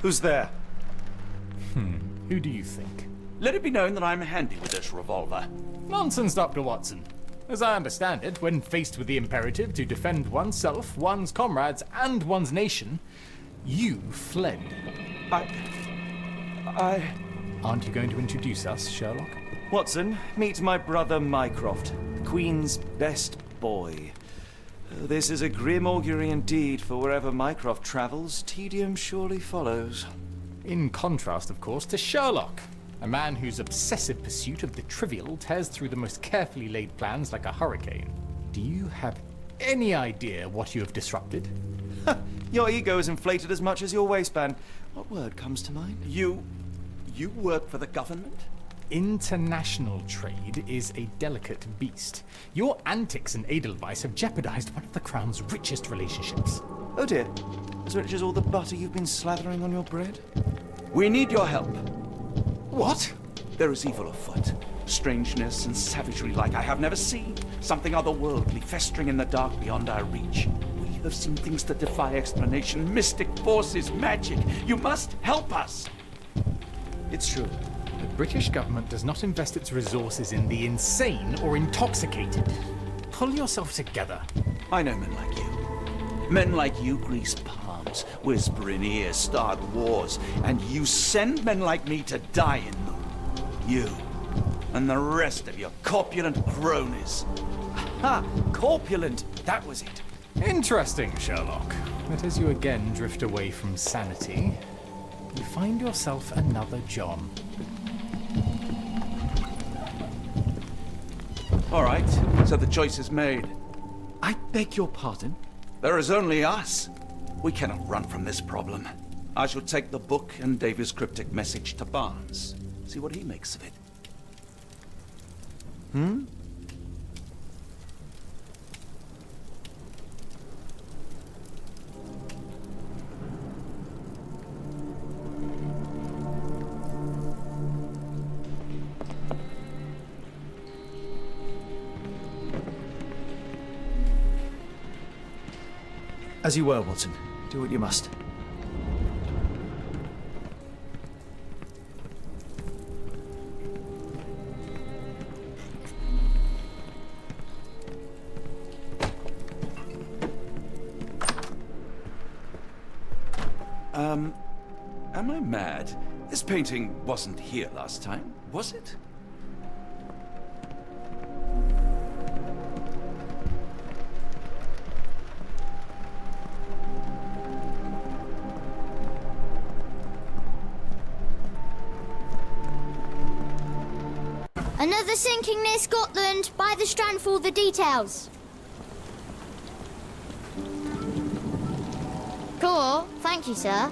Who's there? Who do you think? Let it be known that I'm handy with this revolver. Nonsense, Dr. Watson. As I understand it, when faced with the imperative to defend oneself, one's comrades, and one's nation, you fled. I... Aren't you going to introduce us, Sherlock? Watson, meet my brother Mycroft, the Queen's best boy. This is a grim augury indeed, for wherever Mycroft travels, tedium surely follows. In contrast, of course, to Sherlock, a man whose obsessive pursuit of the trivial tears through the most carefully laid plans like a hurricane. Do you have any idea what you have disrupted? Your ego is inflated as much as your waistband. What word comes to mind? You work for the government? International trade is a delicate beast. Your antics in Edelweiss have jeopardized one of the Crown's richest relationships. Oh dear. As rich as all the butter you've been slathering on your bread? We need your help. What? There is evil afoot. Strangeness and savagery like I have never seen. Something otherworldly festering in the dark beyond our reach. We have seen things that defy explanation. Mystic forces, magic. You must help us. It's true. The British government does not invest its resources in the insane or intoxicated. Pull yourself together. I know men like you. Men like you grease palms, whisper in ears, start wars, and you send men like me to die in them. You and the rest of your corpulent cronies. Ha! Corpulent! That was it. Interesting, Sherlock. But as you again drift away from sanity, you find yourself another John. All right, so the choice is made. I beg your pardon? There is only us. We cannot run from this problem. I shall take the book and Davy's cryptic message to Barnes. See what he makes of it. As you were, Watson. Do what you must. Am I mad? This painting wasn't here last time, was it? Another sinking near Scotland. By the Strand for all the details. Cool. Thank you, sir.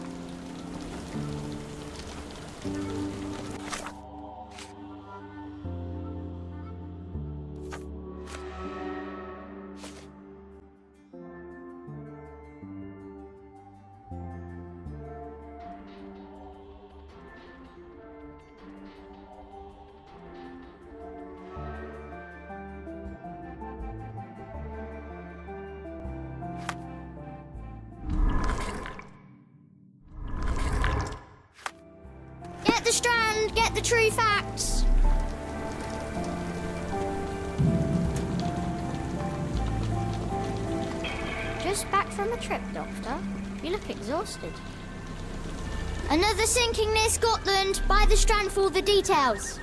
Get the Strand, get the true facts. Just back from a trip, Doctor. You look exhausted. Another sinking near Scotland. By the Strand for all the details.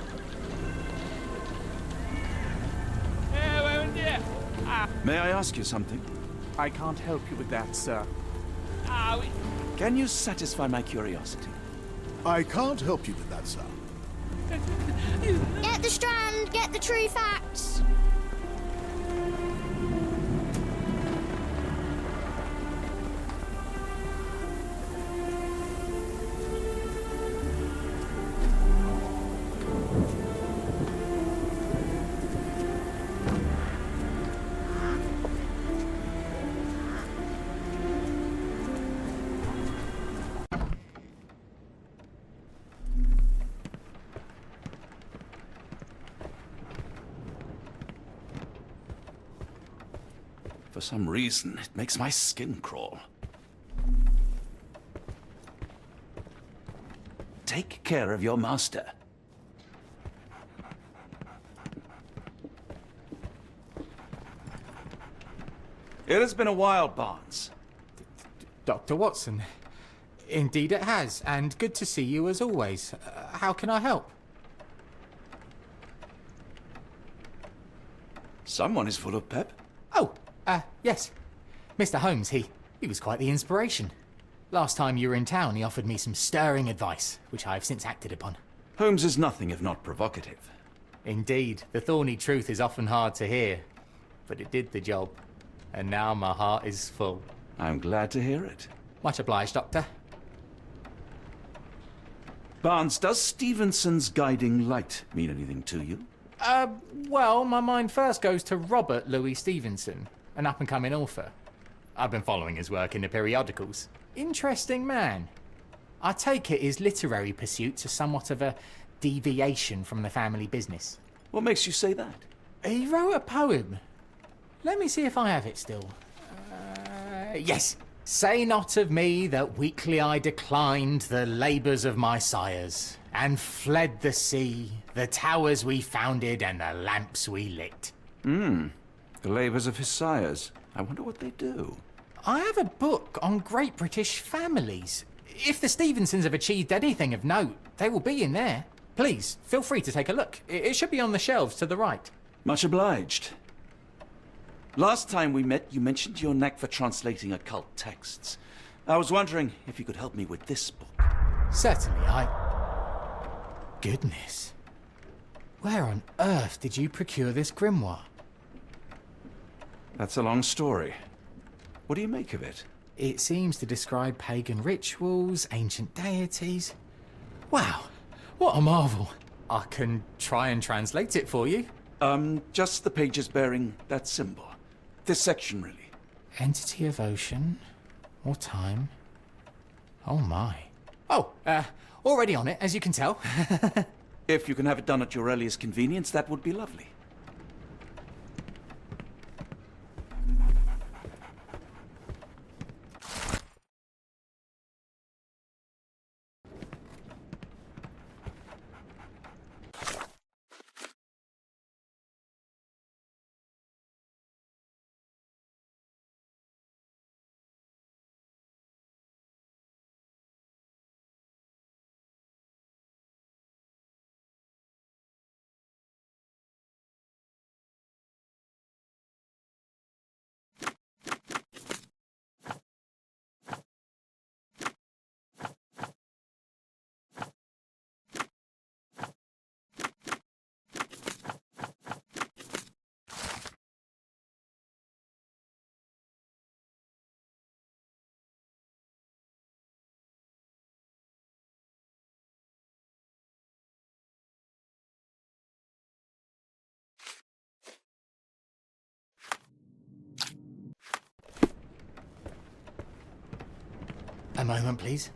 May I ask you something? I can't help you with that, sir. Can you satisfy my curiosity? I can't help you with that, sir. Get the Strand, get the true facts. For some reason, it makes my skin crawl. take care of your master. It has been a while, Barnes. Dr. Watson. Indeed it has, and good to see you as always. How can I help? Someone is full of pep. Oh, yes. Mr. Holmes, he was quite the inspiration. Last time you were in town, he offered me some stirring advice, which I have since acted upon. Holmes is nothing if not provocative. Indeed, the thorny truth is often hard to hear, but it did the job, and now my heart is full. I'm glad to hear it. Much obliged, Doctor. Barnes, does Stevenson's guiding light mean anything to you? Well, my mind first goes to Robert Louis Stevenson, an up-and-coming author. I've been following his work in the periodicals. Interesting man. I take it his literary pursuits are somewhat of a deviation from the family business. What makes you say that? He wrote a poem. Let me see if I have it still. Yes. Say not of me that weakly I declined the labours of my sires, and fled the sea, the towers we founded, and the lamps we lit. The labours of his sires. I wonder what they do. I have a book on great British families. If the Stevensons have achieved anything of note, they will be in there. Please, feel free to take a look. It should be on the shelves to the right. Much obliged. Last time we met, you mentioned your knack for translating occult texts. I was wondering if you could help me with this book. Certainly, Goodness. Where on earth did you procure this grimoire? That's a long story. What do you make of it? It seems to describe pagan rituals, ancient deities. Wow, what a marvel. I can try and translate it for you. Just the pages bearing that symbol. This section, really. Entity of ocean or time. Oh my. Oh, already on it, as you can tell. If you can have it done at your earliest convenience, that would be lovely. A moment, please.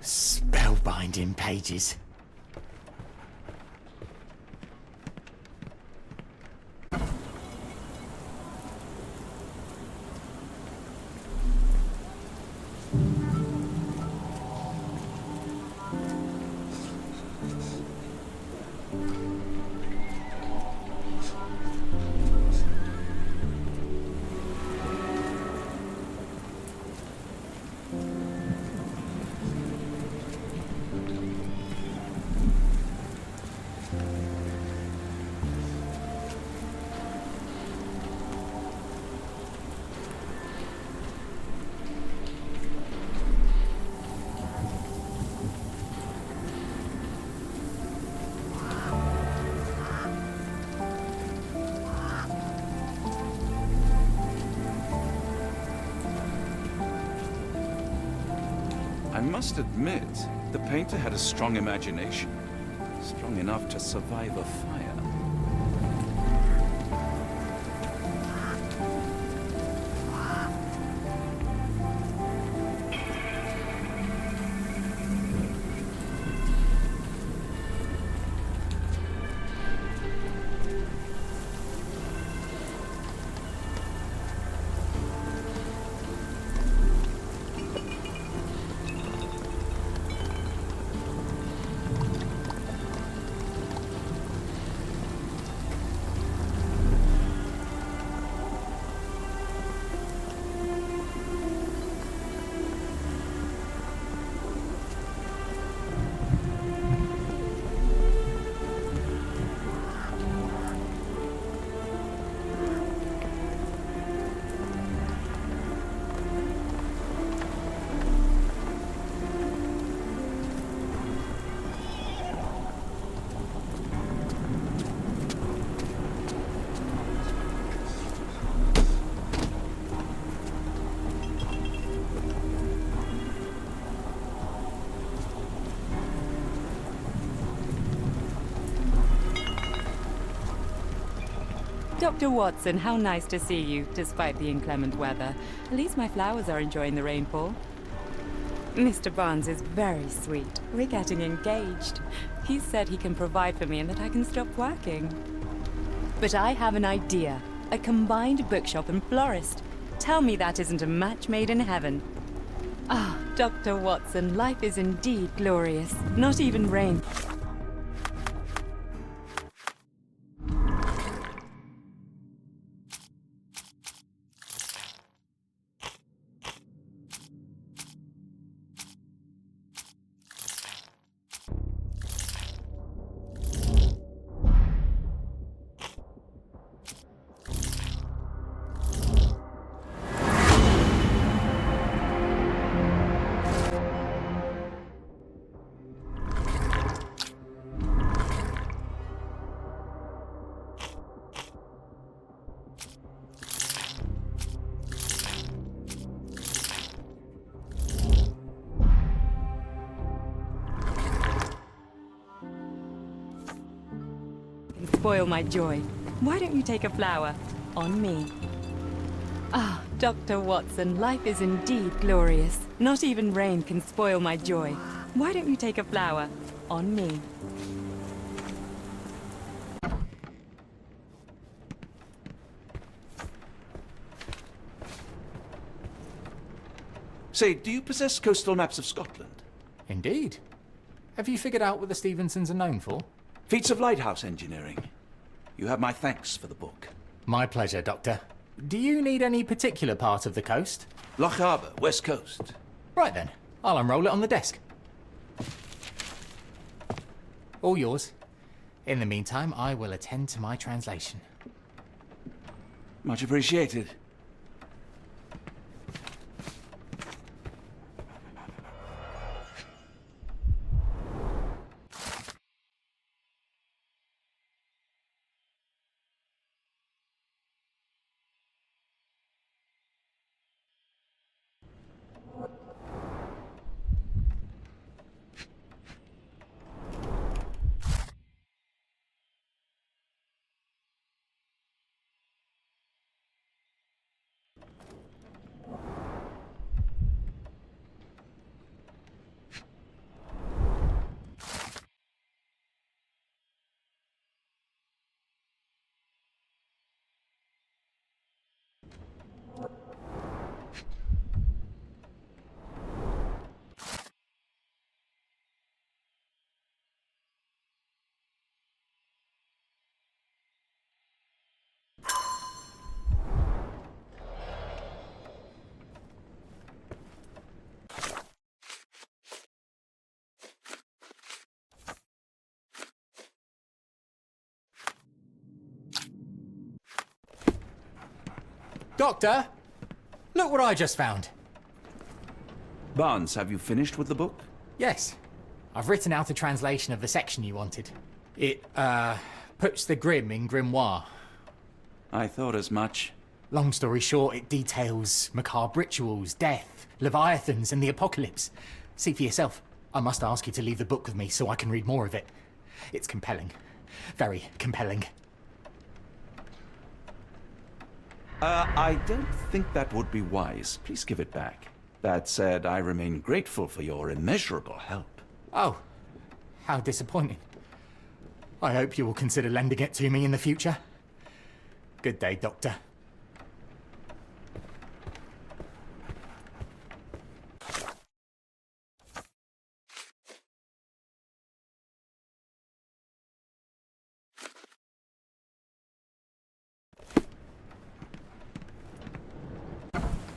Spellbinding pages. I must admit, the painter had a strong imagination. Strong enough to survive a fire. Dr. Watson, how nice to see you, despite the inclement weather. At least my flowers are enjoying the rainfall. Mr. Barnes is very sweet. We're getting engaged. He said he can provide for me and that I can stop working. But I have an idea. A combined bookshop and florist. Tell me that isn't a match made in heaven. Ah, Dr. Watson, life is indeed glorious. Not even rain. Spoil my joy. Why don't you take a flower? On me. Ah, Dr. Watson, life is indeed glorious. Not even rain can spoil my joy. Why don't you take a flower? On me. Say, do you possess coastal maps of Scotland? Indeed. Have you figured out what the Stevensons are known for? Feats of lighthouse engineering. You have my thanks for the book. My pleasure, Doctor. Do you need any particular part of the coast? Loch Harbour, West Coast. Right then, I'll unroll it on the desk. All yours. In the meantime, I will attend to my translation. Much appreciated. Doctor! Look what I just found. Barnes, have you finished with the book? Yes. I've written out a translation of the section you wanted. It, puts the grim in grimoire. I thought as much. Long story short, it details macabre rituals, death, leviathans, and the apocalypse. See for yourself. I must ask you to leave the book with me so I can read more of it. It's compelling. Very compelling. I don't think that would be wise. Please give it back. That said, I remain grateful for your immeasurable help. Oh, how disappointing. I hope you will consider lending it to me in the future. Good day, Doctor.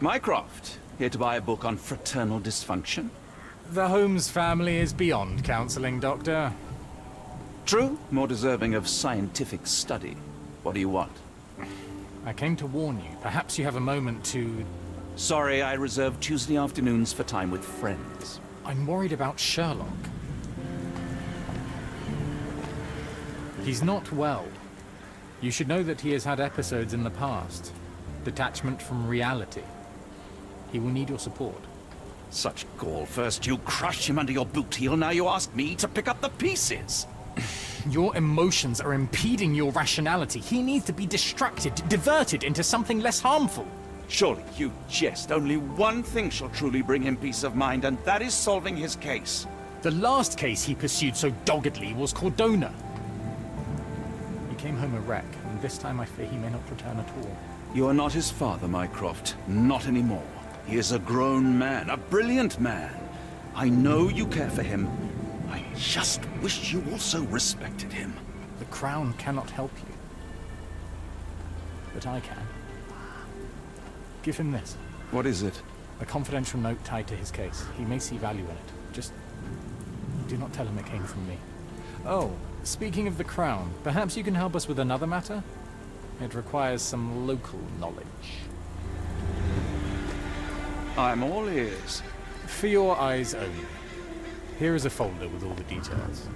Mycroft, here to buy a book on fraternal dysfunction. The Holmes family is beyond counseling, Doctor. True, more deserving of scientific study. What do you want? I came to warn you. Perhaps you have a moment to... Sorry, I reserve Tuesday afternoons for time with friends. I'm worried about Sherlock. He's not well. You should know that he has had episodes in the past. Detachment from reality. He will need your support. Such gall. First you crush him under your boot heel, now you ask me to pick up the pieces. Your emotions are impeding your rationality. He needs to be distracted, diverted into something less harmful. Surely you jest. Only one thing shall truly bring him peace of mind, and that is solving his case. The last case he pursued so doggedly was Cordona. He came home a wreck, and this time I fear he may not return at all. You are not his father, Mycroft. Not anymore. He is a grown man, a brilliant man. I know you care for him. I just wish you also respected him. The Crown cannot help you. But I can. Give him this. What is it? A confidential note tied to his case. He may see value in it. Just do not tell him it came from me. Oh, speaking of the Crown, perhaps you can help us with another matter? It requires some local knowledge. I'm all ears. For your eyes only. Here is a folder with all the details.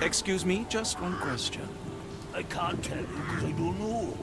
Excuse me, just one question. I can't tell you because I don't know.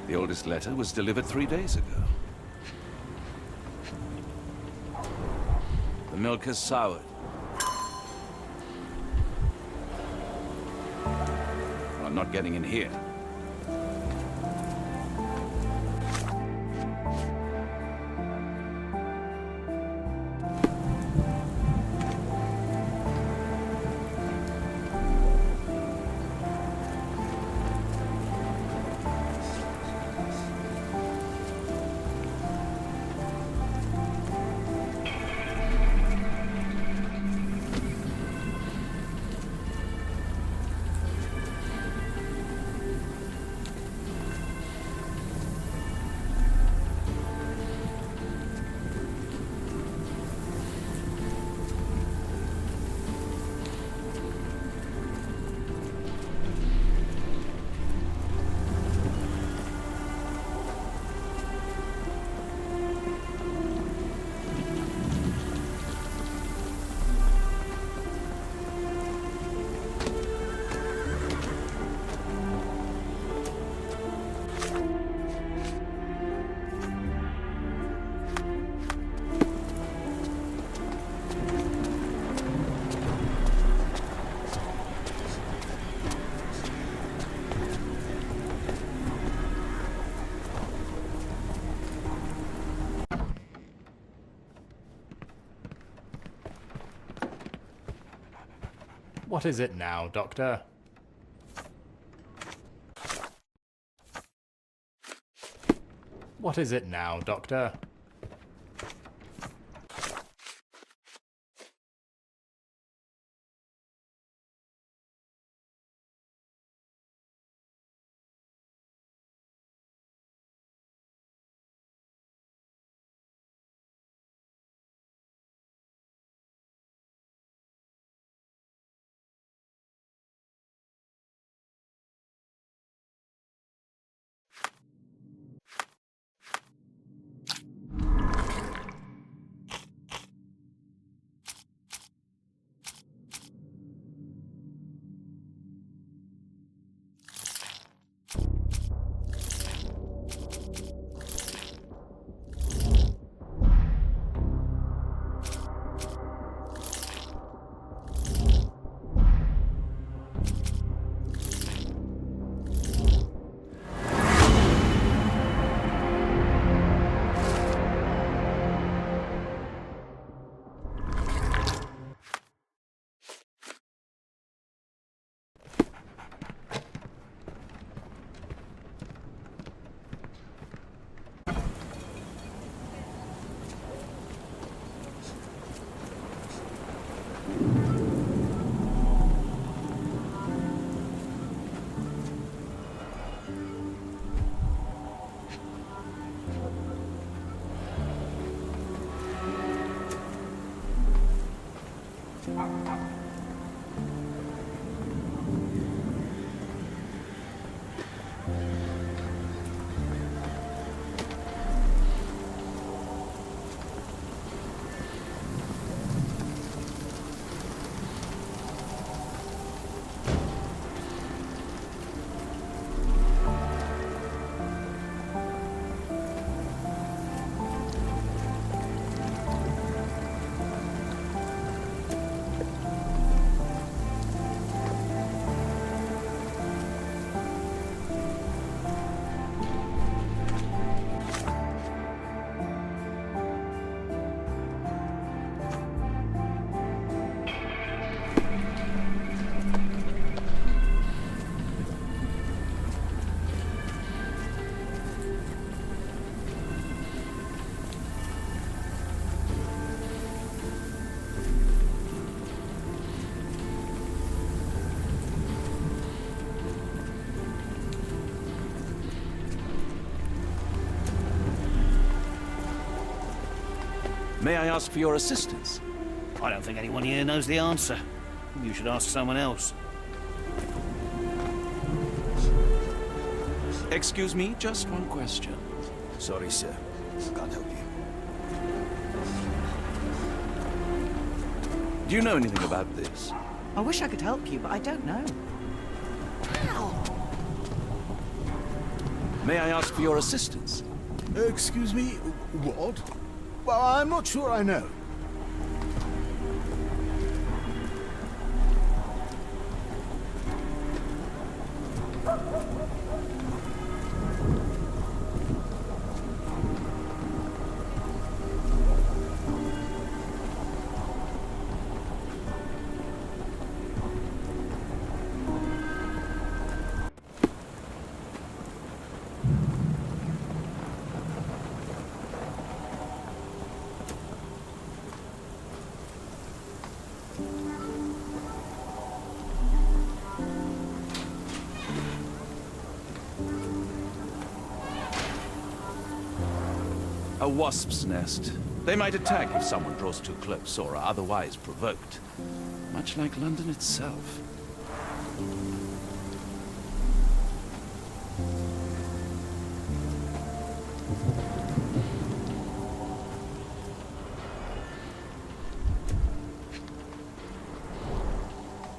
The oldest letter was delivered 3 days ago. The milk has soured. Well, I'm not getting in here. What is it now, Doctor? What is it now, Doctor? May I ask for your assistance? I don't think anyone here knows the answer. You should ask someone else. Excuse me, just one question. Sorry, sir. Can't help you. Do you know anything about this? I wish I could help you, but I don't know. May I ask for your assistance? Excuse me, what? Well, I'm not sure I know. A wasp's nest. They might attack if someone draws too close or are otherwise provoked. Much like London itself.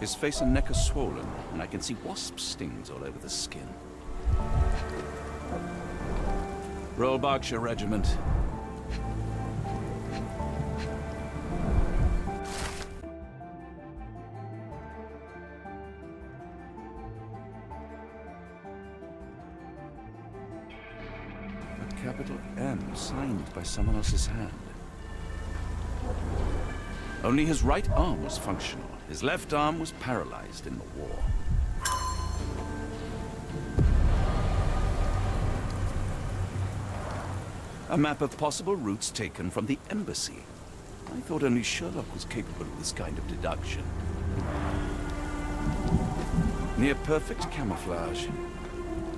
His face and neck are swollen, and I can see wasp stings all over the skin. Royal Berkshire Regiment. A capital M signed by someone else's hand. Only his right arm was functional. His left arm was paralyzed in the war. A map of possible routes taken from the embassy. I thought only Sherlock was capable of this kind of deduction. Near perfect camouflage.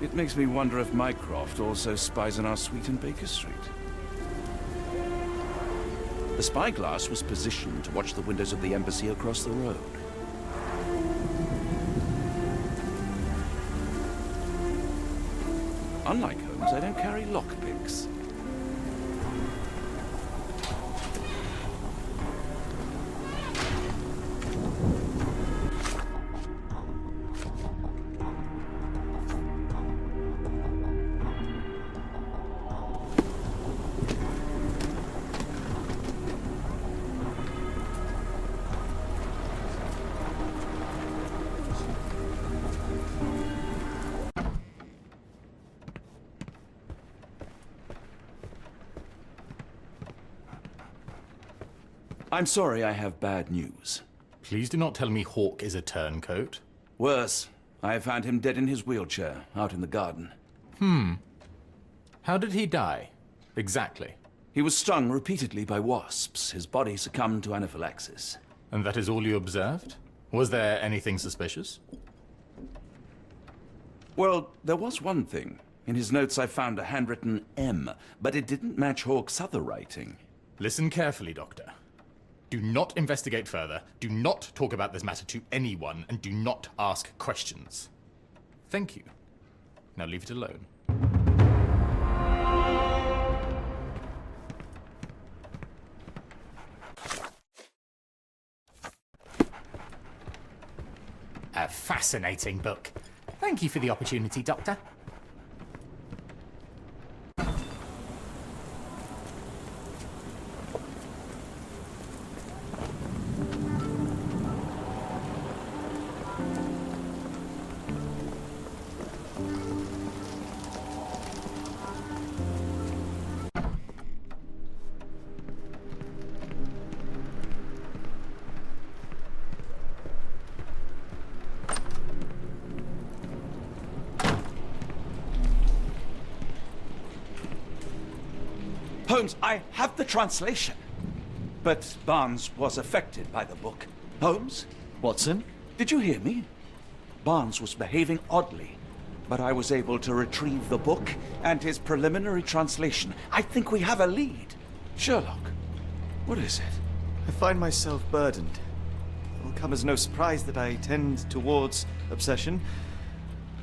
It makes me wonder if Mycroft also spies on our suite in Baker Street. The spyglass was positioned to watch the windows of the embassy across the road. Unlike Holmes, I don't carry lockpicks. I'm sorry, I have bad news. Please do not tell me Hawke is a turncoat. Worse, I found him dead in his wheelchair, out in the garden. How did he die? Exactly. He was stung repeatedly by wasps. His body succumbed to anaphylaxis. And that is all you observed? Was there anything suspicious? Well, there was one thing. In his notes I found a handwritten M, but it didn't match Hawke's other writing. Listen carefully, Doctor. Do not investigate further, do not talk about this matter to anyone, and do not ask questions. Thank you. Now leave it alone. A fascinating book. Thank you for the opportunity, Doctor. Holmes, I have the translation. But Barnes was affected by the book. Holmes? Watson? Did you hear me? Barnes was behaving oddly, but I was able to retrieve the book and his preliminary translation. I think we have a lead. Sherlock, what is it? I find myself burdened. It will come as no surprise that I tend towards obsession.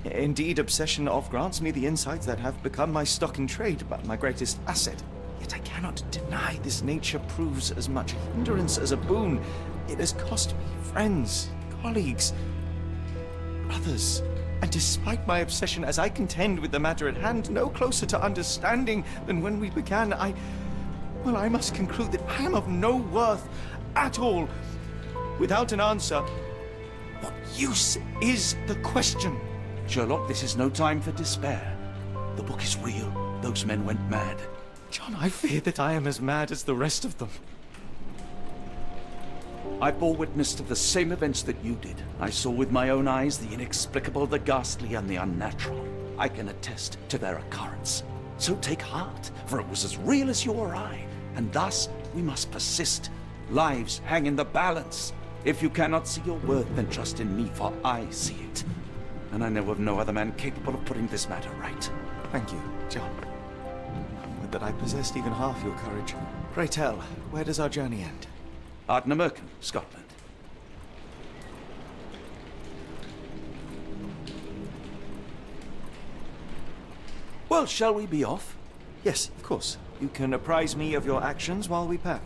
Indeed, obsession oft grants me the insights that have become my stock in trade, but my greatest asset. Yet I cannot deny this nature proves as much a hindrance as a boon. It has cost me friends, colleagues, brothers. And despite my obsession, as I contend with the matter at hand, no closer to understanding than when we began, I must conclude that I am of no worth at all. Without an answer, what use is the question? Sherlock, this is no time for despair. The book is real. Those men went mad. John, I fear that I am as mad as the rest of them. I bore witness to the same events that you did. I saw with my own eyes the inexplicable, the ghastly, and the unnatural. I can attest to their occurrence. So take heart, for it was as real as you or I, and thus we must persist. Lives hang in the balance. If you cannot see your worth, then trust in me, for I see it. And I know of no other man capable of putting this matter right. Thank you, John. Would that I possessed even half your courage. Pray tell, where does our journey end? Ardnamurchan, Scotland. Well, shall we be off? Yes, of course. You can apprise me of your actions while we pack.